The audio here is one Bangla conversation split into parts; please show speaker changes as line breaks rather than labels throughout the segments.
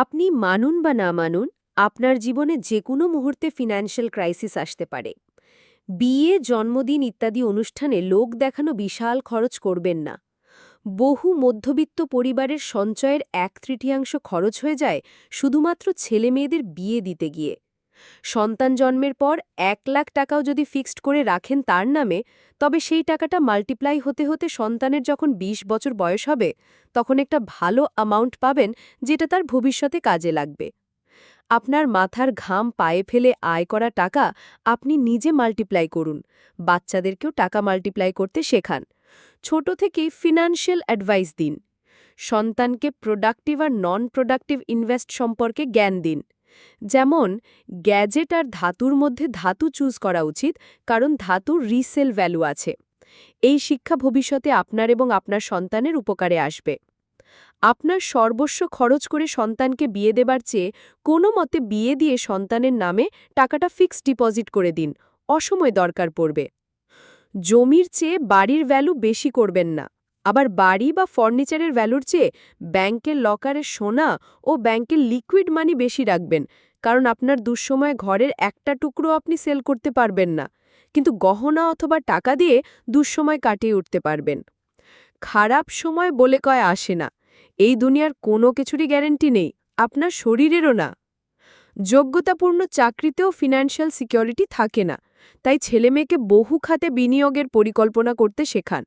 আপনি মানুন বা না মানুন, আপনার জীবনে যে কোনো মুহূর্তে ফিন্যান্সিয়াল ক্রাইসিস আসতে পারে। বিয়ে, জন্মদিন ইত্যাদি অনুষ্ঠানে লোক দেখানো বিশাল খরচ করবেন না। বহু মধ্যবিত্ত পরিবারের সঞ্চয়ের 1/3 খরচ হয়ে যায় শুধুমাত্র ছেলেমেয়েদের বিয়ে দিতে গিয়ে। সন্তান জন্মের পর 1 লাখ টাকাও যদি ফিক্সড করে রাখেন তার নামে, তবে সেই টাকাটা মাল্টিপ্লাই হতে হতে সন্তানের যখন 20 বছর বয়স হবে, তখন একটা ভালো অ্যামাউন্ট পাবেন, যেটা তার ভবিষ্যতে কাজে লাগবে। আপনার মাথার ঘাম পায়ে ফেলে আয় করা টাকা আপনি নিজে মাল্টিপ্লাই করুন। বাচ্চাদেরকেও টাকা মাল্টিপ্লাই করতে শেখান। ছোট থেকেই ফিনান্সিয়াল অ্যাডভাইস দিন। সন্তানকে প্রোডাক্টিভ আর নন প্রোডাক্টিভ ইনভেস্ট সম্পর্কে জ্ঞান দিন। যেমন, গ্যাজেট আর ধাতুর মধ্যে ধাতু চুজ করা উচিত, কারণ ধাতুর রিসেল ভ্যালু আছে। এই শিক্ষা ভবিষ্যতে আপনার এবং আপনার সন্তানের উপকারে আসবে। আপনার সর্বস্ব খরচ করে সন্তানকে বিয়ে দেবার চেয়ে কোনো মতে বিয়ে দিয়ে সন্তানের নামে টাকাটা ফিক্সড ডিপোজিট করে দিন, অসময় দরকার পড়বে। জমির চেয়ে বাড়ির ভ্যালু বেশি করবেন না। আবার বাড়ি বা ফার্নিচারের ভ্যালুর চেয়ে ব্যাংকের লকারে সোনা ও ব্যাংকের লিকুইড মানি বেশি রাখবেন, কারণ আপনার দুঃসময়ে ঘরের একটা টুকরো আপনি সেল করতে পারবেন না, কিন্তু গহনা অথবা টাকা দিয়ে দুঃসময় কাটিয়ে উঠতে পারবেন। খারাপ সময় বলে কয় আসে না। এই দুনিয়ার কোনো কিছুরই গ্যারেন্টি নেই, আপনার শরীরেরও না। যোগ্যতাপূর্ণ চাকরিতেও ফিনান্সিয়াল সিকিউরিটি থাকে না, তাই ছেলেমেয়েকে বহু খাতে বিনিয়োগের পরিকল্পনা করতে শেখান।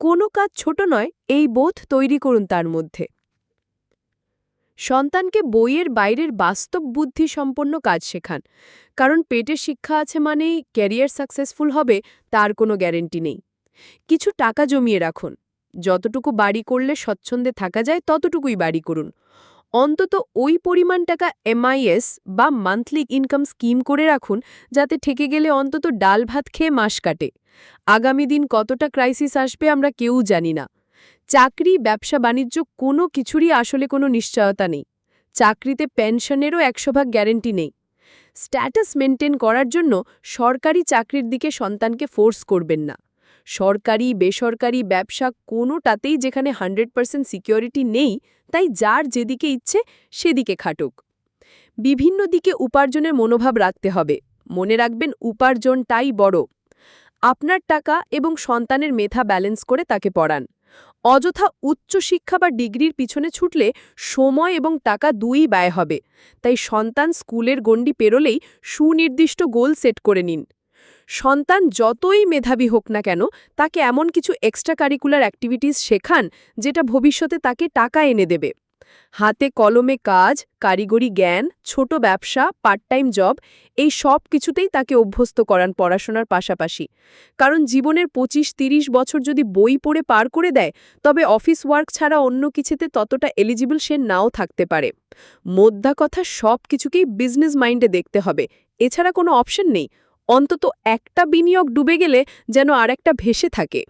কোনো কাজ ছোট নয়, এই বোধ তৈরি করুন তার মধ্যে। সন্তানকে বইয়ের বাইরের বাস্তব বুদ্ধি সম্পন্ন কাজ শেখান, কারণ পেটের শিক্ষা আছে মানেই ক্যারিয়ার সাকসেসফুল হবে তার কোনো গ্যারেন্টি নেই। কিছু টাকা জমিয়ে রাখুন। যতটুকু বাড়ি করলে স্বচ্ছন্দে থাকা যায় ততটুকুই বাড়ি করুন। অন্তত ওই পরিমাণ টাকা এমআইএস বা মান্থলি ইনকাম স্কিম করে রাখুন, যাতে ঠেকে গেলে অন্তত ডাল ভাত খেয়ে মাস কাটে। আগামী দিন কতটা ক্রাইসিস আসবে আমরা কেউ জানি না। চাকরি, ব্যবসা বাণিজ্য কোনো কিছুরই আসলে কোনো নিশ্চয়তা নেই। চাকরিতে পেনশনেরও 100% গ্যারেন্টি নেই। স্ট্যাটাস মেনটেন করার জন্য সরকারি চাকরির দিকে সন্তানকে ফোর্স করবেন না। সরকারি, বেসরকারি ব্যবসা কোনোটাতেই যেখানে 100% সিকিউরিটি নেই, তাই যার যেদিকে ইচ্ছে সেদিকে খাটুক। বিভিন্ন দিকে উপার্জনের মনোভাব রাখতে হবে। মনে রাখবেন, উপার্জনটাই বড়। আপনার টাকা এবং সন্তানের মেধা ব্যালেন্স করে তাকে পড়ান। অযথা উচ্চশিক্ষা বা ডিগ্রির পিছনে ছুটলে সময় এবং টাকা দুই ব্যয় হবে। তাই সন্তান স্কুলের গণ্ডি পেরোলেই সুনির্দিষ্ট গোল সেট করে নিন। সন্তান যতই মেধাবী হোক না কেন, তাকে এমন কিছু এক্সট্রা কারিকুলার অ্যাক্টিভিটিস শেখান যেটা ভবিষ্যতে তাকে টাকা এনে দেবে। হাতে কলমে কাজ, কারিগরি জ্ঞান, ছোট ব্যবসা, পার্ট টাইম জব, এই সব কিছুতেই তাকে অভ্যস্ত করান পড়াশোনার পাশাপাশি। কারণ জীবনের 25-30 বছর যদি বই পড়ে পার করে দেয়, তবে অফিস ওয়ার্ক ছাড়া অন্য কিছুতে ততটা এলিজিবল সে নাও থাকতে পারে। মোদ্দা কথা, সব কিছুকেই বিজনেস মাইন্ডে দেখতে হবে, এছাড়া কোনো অপশন নেই। অন্তত একটা বিনিয়োগ ডুবে গেলে যেন আরেকটা ভেসে থাকে।